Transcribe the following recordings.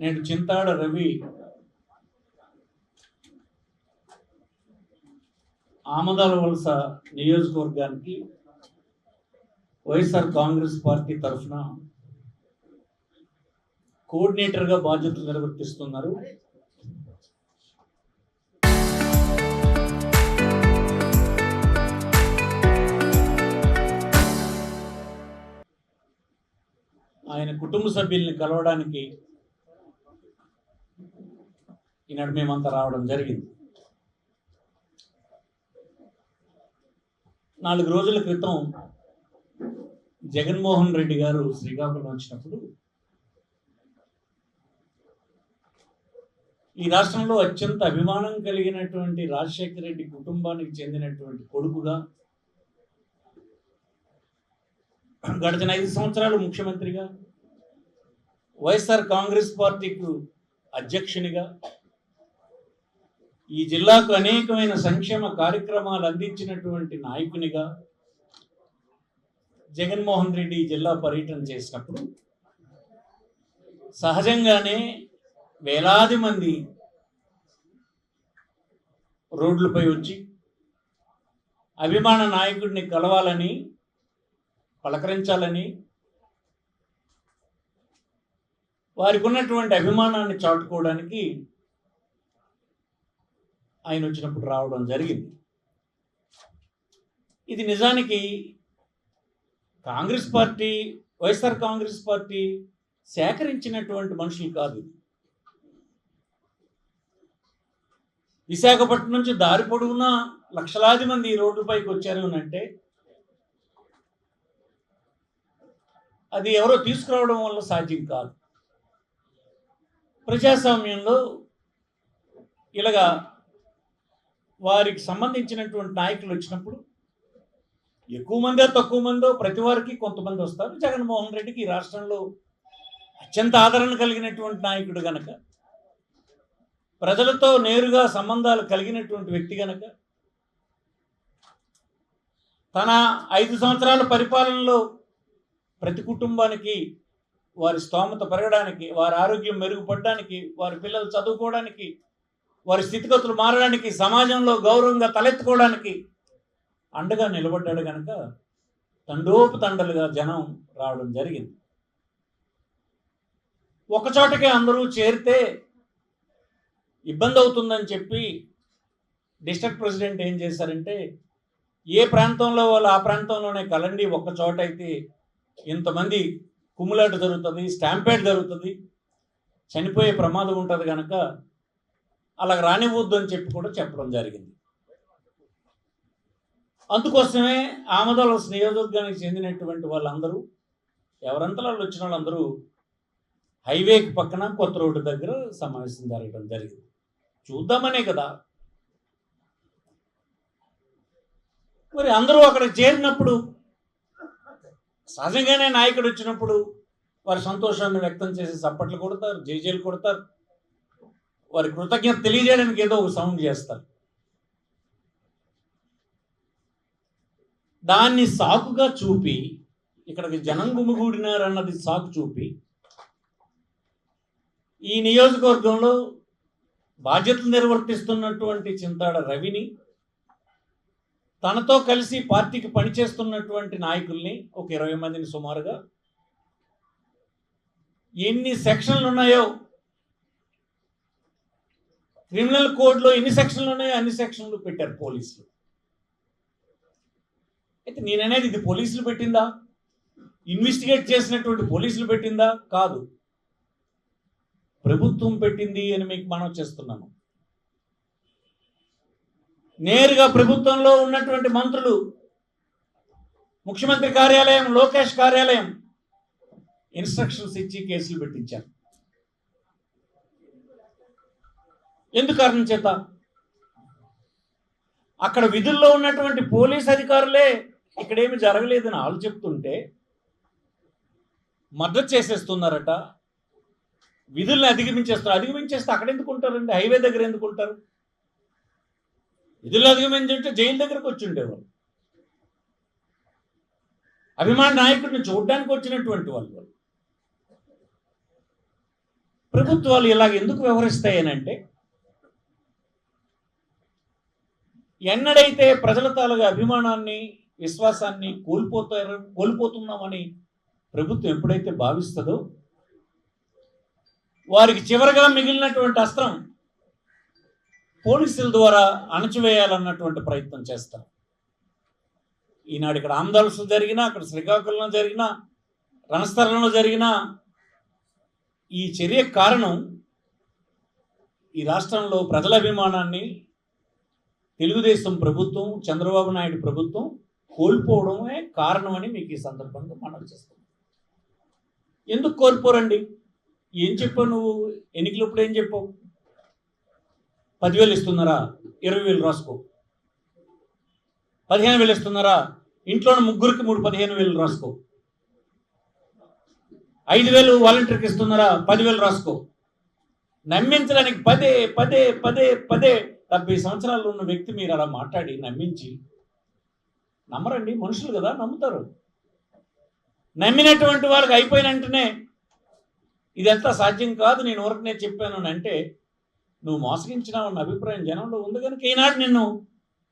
నేడు చింతాడ రవి ఆమదాల వలస నియోజకవర్గానికి వైఎస్ఆర్ కాంగ్రెస్ పార్టీ తరఫున కోఆర్డినేటర్గా బాధ్యతలు నిర్వర్తిస్తున్నారు. ఆయన కుటుంబ సభ్యుల్ని కలవడానికి ఈనాడు మేమంతా రావడం జరిగింది. 4 రోజుల క్రితం జగన్మోహన్ రెడ్డి గారు శ్రీకాకుళం వచ్చినప్పుడు ఈ రాష్ట్రంలో అత్యంత అభిమానం కలిగినటువంటి రాజశేఖర రెడ్డి కుటుంబానికి చెందినటువంటి కొడుకుగా గడిచిన 5 సంవత్సరాలు ముఖ్యమంత్రిగా, వైఎస్ఆర్ కాంగ్రెస్ పార్టీకి అధ్యక్షునిగా, ఈ జిల్లాకు అనేకమైన సంక్షేమ కార్యక్రమాలు అందించినటువంటి నాయకునిగా జగన్మోహన్ రెడ్డి జిల్లా పర్యటన చేసినప్పుడు సహజంగానే వేలాది మంది రోడ్లపై వచ్చి అభిమాన నాయకుడిని కలవాలని, పలకరించాలని, వారికి ఉన్నటువంటి అభిమానాన్ని చాటుకోవడానికి ఆయన వచ్చినప్పుడు రావడం జరిగింది. ఇది నిజానికి కాంగ్రెస్ పార్టీ, వైఎస్ఆర్ కాంగ్రెస్ పార్టీ సేకరించినటువంటి మనుషులు కాదు. విశాఖపట్నం నుంచి దారి పొడవునా లక్షలాది మంది ఈ రోడ్డుపైకి వచ్చారు అంటే అది ఎవరో తీసుకురావడం వల్ల సాధ్యం కాదు. ప్రజాస్వామ్యంలో ఇలాగా వారికి సంబంధించినటువంటి నాయకులు వచ్చినప్పుడు ఎక్కువ మందో తక్కువ మందో ప్రతి వారికి కొంతమంది వస్తారు. జగన్మోహన్ రెడ్డికి ఈ రాష్ట్రంలో అత్యంత ఆదరణ కలిగినటువంటి నాయకుడు గనక, ప్రజలతో నేరుగా సంబంధాలు కలిగినటువంటి వ్యక్తి గనక, తన 5 సంవత్సరాల పరిపాలనలో ప్రతి కుటుంబానికి వారి స్తోమత పెరగడానికి, వారి ఆరోగ్యం మెరుగుపడడానికి, వారి పిల్లలు చదువుకోవడానికి, వారి స్థితిగతులు మారడానికి, సమాజంలో గౌరవంగా తలెత్తుకోవడానికి అండగా నిలబడ్డాడు కనుక తండోపతండలుగా జనం రావడం జరిగింది. ఒకచోటకే అందరూ చేరితే ఇబ్బంది అవుతుందని చెప్పి డిస్ట్రిక్ట్ ప్రెసిడెంట్ ఏం చేశారంటే, ఏ ప్రాంతంలో వాళ్ళు ఆ ప్రాంతంలోనే కలండి, ఒక్క చోట అయితే ఇంతమంది కుమ్ములాట జరుగుతుంది, స్టాంపేడ్ జరుగుతుంది, చనిపోయే ప్రమాదం ఉంటుంది కనుక అలా రానివ్వద్దు అని చెప్పి కూడా చెప్పడం జరిగింది. అందుకోసమే ఆమదాల నియోజకవర్గానికి చెందినటువంటి వాళ్ళందరూ, ఎవరంతలో వచ్చిన వాళ్ళందరూ హైవేకి పక్కన కొత్త రోడ్డు దగ్గర సమావేశం జరగడం జరిగింది. చూద్దామనే కదా. మరి అందరూ అక్కడ చేరినప్పుడు సహజంగానే నాయకుడు వచ్చినప్పుడు వారి సంతోషాన్ని వ్యక్తం చేసి చప్పట్లు కొడతారు, జేజేలు కొడతారు, వారి కృతజ్ఞత తెలియజేయడానికి ఏదో ఒక సౌండ్ చేస్తారు. దాన్ని సాకుగా చూపి, ఇక్కడికి జనం గుమిగూడినారన్నది సాకు చూపి, ఈ నియోజకవర్గంలో బాధ్యతలు నిర్వర్తిస్తున్నటువంటి చింతాడ రవిని, తనతో కలిసి పార్టీకి పనిచేస్తున్నటువంటి నాయకుల్ని ఒక 20 మందిని సుమారుగా, ఎన్ని సెక్షన్లు ఉన్నాయో, క్రిమినల్ కోడ్లో ఎన్ని సెక్షన్లు ఉన్నాయో అన్ని సెక్షన్లు పెట్టారు పోలీసులు. అయితే నేననేది ఇది పోలీసులు పెట్టిందా, ఇన్వెస్టిగేట్ చేసినటువంటి పోలీసులు పెట్టిందా? కాదు, ప్రభుత్వం పెట్టింది అని మీకు మనం చేస్తున్నాను. నేరుగా ప్రభుత్వంలో ఉన్నటువంటి మంత్రులు, ముఖ్యమంత్రి కార్యాలయం, లోకేష్ కార్యాలయం ఇన్స్ట్రక్షన్స్ ఇచ్చి కేసులు పెట్టించారు. ఎందుకు కారణం చేత? అక్కడ విధుల్లో ఉన్నటువంటి పోలీస్ అధికారులే ఇక్కడేమి జరగలేదని వాళ్ళు చెప్తుంటే మద్దతు చేసేస్తున్నారట, విధుల్ని అధిగమించేస్తే అక్కడ ఎందుకు ఉంటారండి? హైవే దగ్గర ఎందుకు ఉంటారు? విధులు అధిగమించుంటే జైలు దగ్గరకు వచ్చి ఉండేవాళ్ళు. అభిమాన నాయకుడిని చూడడానికి వచ్చినటువంటి వాళ్ళు. ప్రభుత్వాలు ఇలాగ ఎందుకు వ్యవహరిస్తాయనంటే, ఎన్నడైతే ప్రజల తాలూగా అభిమానాన్ని, విశ్వాసాన్ని కోల్పోతున్నామని ప్రభుత్వం ఎప్పుడైతే భావిస్తుందో, వారికి చివరగా మిగిలినటువంటి అస్త్రం పోలీసుల ద్వారా అణచివేయాలన్నటువంటి ప్రయత్నం చేస్తారు. ఈనాడు ఇక్కడ ఆంధ్రప్రదేశ్లో జరిగినా, అక్కడ శ్రీకాకుళంలో జరిగినా, రణస్థలంలో జరిగినా ఈ చర్య కారణం ఈ రాష్ట్రంలో ప్రజల అభిమానాన్ని తెలుగుదేశం ప్రభుత్వం, చంద్రబాబు నాయుడు ప్రభుత్వం కోల్పోవడమే కారణమని మీకు ఈ సందర్భంగా మనం చేస్తాం. ఎందుకు కోల్పోరండి? ఏం చెప్పావు నువ్వు? ఎన్నికలప్పుడు ఏం చెప్పావు? 10,000 ఇస్తున్నారా? 20,000 రాసుకో. 15,000 ఇస్తున్నారా? ఇంట్లోని ముగ్గురికి 15,000 రాసుకో. 5,000 వాలంటీర్కి ఇస్తున్నారా? 10,000 రాసుకో. నమ్మించడానికి పదే 70 సంవత్సరాలు ఉన్న వ్యక్తి మీరు అలా మాట్లాడి నమ్మించి, నమ్మరండి, మనుషులు కదా, నమ్ముతారు. నమ్మినటువంటి వారికి అయిపోయిన వెంటనే ఇదంతా సాధ్యం కాదు, నేను ఊరకనే చెప్పాను అని అంటే నువ్వు మోసగించినావన్న అభిప్రాయం జనంలో ఉంది కనుక ఈనాడు నిన్ను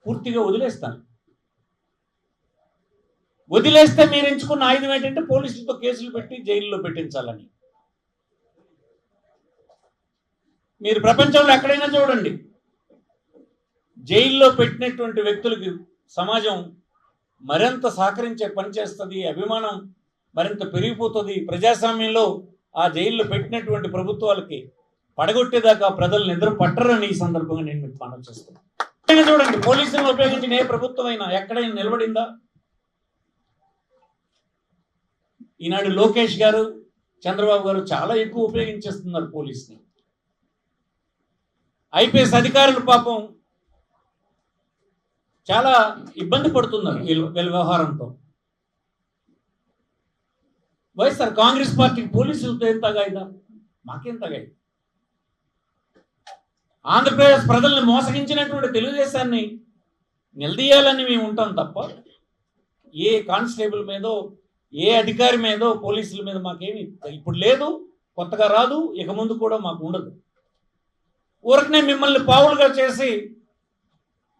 పూర్తిగా వదిలేస్తాను. వదిలేస్తే మీరు ఎంచుకున్న ఆయుధం ఏంటంటే పోలీసులతో కేసులు పెట్టి జైల్లో పెట్టించాలని. మీరు ప్రపంచంలో ఎక్కడైనా చూడండి, జైల్లో పెట్టినటువంటి వ్యక్తులకి సమాజం మరింత సహకరించే పని చేస్తుంది, అభిమానం మరింత పెరిగిపోతుంది. ప్రజాస్వామ్యంలో ఆ జైల్లో పెట్టినటువంటి ప్రభుత్వాలకి పడగొట్టేదాకా ప్రజలు నిద్ర పట్టరని ఈ సందర్భంగా నేను మీకు మనం చేస్తాను. చూడండి, పోలీసులను ఉపయోగించిన ఏ ప్రభుత్వం అయినా ఎక్కడైనా నిలబడిందా? ఈనాడు లోకేష్ గారు, చంద్రబాబు గారు చాలా ఎక్కువ ఉపయోగించేస్తున్నారు పోలీసుని. ఐపీఎస్ అధికారులు పాపం చాలా ఇబ్బంది పడుతున్నారు వీళ్ళ వ్యవహారంతో. వైఎస్ఆర్ కాంగ్రెస్ పార్టీకి పోలీసులతో ఏం తగాయిదా? మాకేం తగాయి? ఆంధ్రప్రదేశ్ ప్రజల్ని మోసగించినటువంటి తెలుగుదేశాన్ని నిలదీయాలని మేము ఉంటాం తప్ప ఏ కానిస్టేబుల్ మీదో, ఏ అధికారి మీదో, పోలీసుల మీద మాకేమి ఇప్పుడు లేదు, కొత్తగా రాదు, ఇక ముందు కూడా మాకు ఉండదు. ఊరకనే మిమ్మల్ని పావులుగా చేసి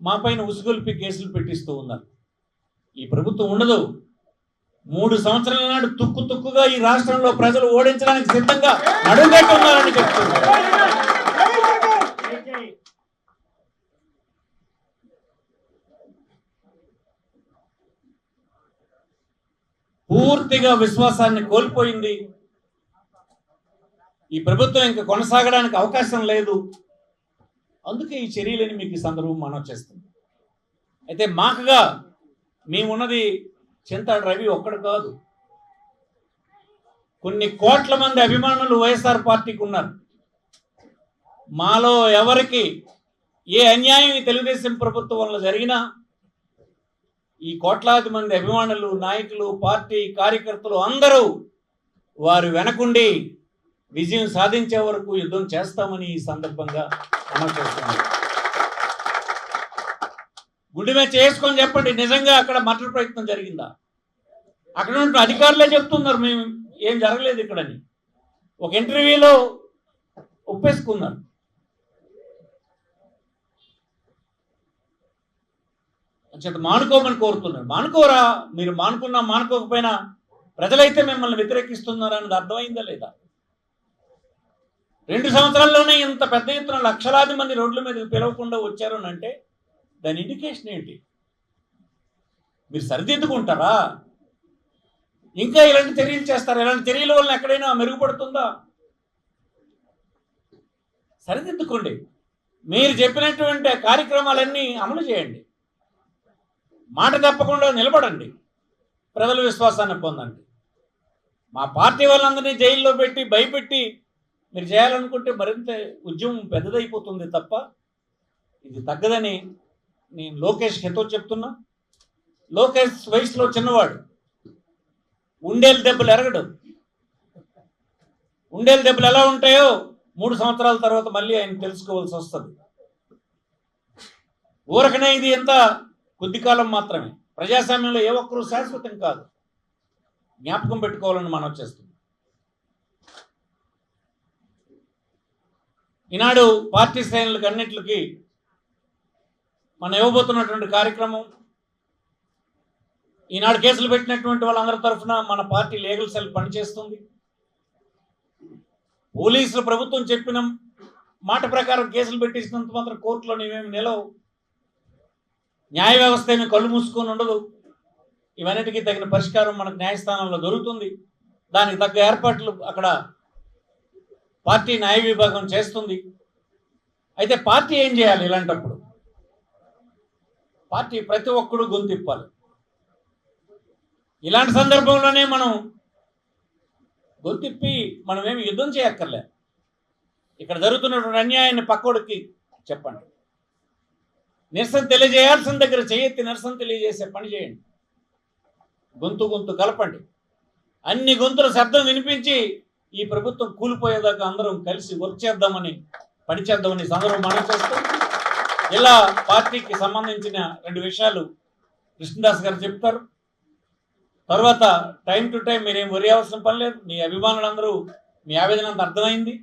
మా పైన ఉసుగొల్పి కేసులు పెట్టిస్తూ ఉన్నారు. ఈ ప్రభుత్వం ఉండదు. 3 సంవత్సరాల నాడు తుక్కుగా ఈ రాష్ట్రంలో ప్రజలు ఓడించడానికి సిద్ధంగా అడుగుపెట్టి ఉన్నారని చెప్తున్నారు. పూర్తిగా విశ్వాసాన్ని కోల్పోయింది. ఈ ప్రభుత్వం ఇంకా కొనసాగడానికి అవకాశం లేదు. అందుకే ఈ చర్యలని మీకు ఈ సందర్భం మనం చేస్తుంది. అయితే మాకుగా మేమున్నది చింతాడు రవి ఒక్కడు కాదు, కొన్ని కోట్ల మంది అభిమానులు వైఎస్ఆర్ పార్టీకి ఉన్నారు. మాలో ఎవరికి ఏ అన్యాయం ఈ తెలుగుదేశం ప్రభుత్వం వల్ల జరిగినా ఈ కోట్లాది మంది అభిమానులు, నాయకులు, పార్టీ కార్యకర్తలు అందరూ వారు వెనకుండి విజయం సాధించే వరకు యుద్ధం చేస్తామని ఈ సందర్భంగా అమలు చేస్తున్నాం. గుండె మీద చేసుకొని చెప్పండి, నిజంగా అక్కడ మర్డర్ ప్రయత్నం జరిగిందా? అక్కడ ఉన్న అధికారులే చెప్తున్నారు మేము ఏం జరగలేదు ఇక్కడని. ఒక ఇంటర్వ్యూలో ఒప్పేసుకున్నారు. అంచేత మానుకోమని కోరుతున్నారు. మానుకోరా? మీరు మానుకున్నా మానుకోకపోయినా ప్రజలైతే మిమ్మల్ని వ్యతిరేకిస్తున్నారా అన్నది అర్థమైందా లేదా? 2 సంవత్సరాల్లోనే ఇంత పెద్ద ఎత్తున లక్షలాది మంది రోడ్ల మీదకి పిలవకుండా వచ్చారు అని అంటే దాని ఇండికేషన్ ఏంటి? మీరు సరిదిద్దుకుంటారా? ఇంకా ఇలాంటి చర్యలు చేస్తారు? ఇలాంటి చర్యల వల్ల ఎక్కడైనా మెరుగుపడుతుందా? సరిదిద్దుకోండి. మీరు చెప్పినటువంటి కార్యక్రమాలన్నీ అమలు చేయండి. మాట తప్పకుండా నిలబడండి. ప్రజల విశ్వాసాన్ని పొందండి. మా పార్టీ వాళ్ళందరినీ జైల్లో పెట్టి భయపెట్టి మీరు చేయాలనుకుంటే మరింత ఉద్యమం పెద్దదైపోతుంది తప్ప ఇది తగ్గదని నేను లోకేష్ హితో చెప్తున్నా. లోకేష్ వయసులో చిన్నవాడు, ఉండేలు దెబ్బలు ఎరగడు. ఉండేలు దెబ్బలు ఎలా ఉంటాయో 3 సంవత్సరాల తర్వాత మళ్ళీ ఆయన తెలుసుకోవాల్సి వస్తుంది. ఊరకనే ఇది ఎంత కొద్ది కాలం మాత్రమే. ప్రజాస్వామ్యంలో ఏ ఒక్కరూ శాశ్వతం కాదు. జ్ఞాపకం పెట్టుకోవాలని మనం చేస్తున్నాం. ఈనాడు పార్టీ శ్రేణులకు అన్నిటికీ మనం ఇవ్వబోతున్నటువంటి కార్యక్రమం, ఈనాడు కేసులు పెట్టినటువంటి వాళ్ళందరి తరఫున మన పార్టీ లీగల్ సెల్ పనిచేస్తుంది. పోలీసులు ప్రభుత్వం చెప్పిన మాట ప్రకారం కేసులు పెట్టించినంత మాత్రం కోర్టులో నీవేమి నిలవు, న్యాయ వ్యవస్థ ఏమి కళ్ళు మూసుకొని ఉండదు. ఇవన్నిటికీ తగిన పరిష్కారం మనకు న్యాయస్థానంలో దొరుకుతుంది. దానికి తగ్గ ఏర్పాట్లు అక్కడ పార్టీ న్యాయ విభాగం చేస్తుంది. అయితే పార్టీ ఏం చేయాలి ఇలాంటప్పుడు? పార్టీ ప్రతి ఒక్కడు గొంతిప్పాలి. ఇలాంటి సందర్భంలోనే మనం గొంతిప్పి మనమేమి యుద్ధం చేయక్కర్లే. ఇక్కడ జరుగుతున్నటువంటి అన్యాయాన్ని పక్కోడికి చెప్పండి. నిరసన తెలియజేయాల్సిన దగ్గర చేయెత్తి నిరసన తెలియజేసే పని చేయండి. గొంతు కలపండి. అన్ని గొంతుల శబ్దం వినిపించి ఈ ప్రభుత్వం కూలిపోయేదాకా అందరం కలిసి వర్క్ చేద్దామని, పనిచేద్దామని సందర్భం మనం చేస్తాం. ఇలా పార్టీకి సంబంధించిన 2 విషయాలు కృష్ణదాస్ గారు చెప్తారు. తర్వాత టైం టు టైం మీరేం వరి అవసరం పని లేదు. మీ అభిమానులందరూ మీ ఆవేదన అంత అర్థమైంది.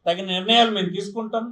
తగిన నిర్ణయాలు మేము తీసుకుంటాం.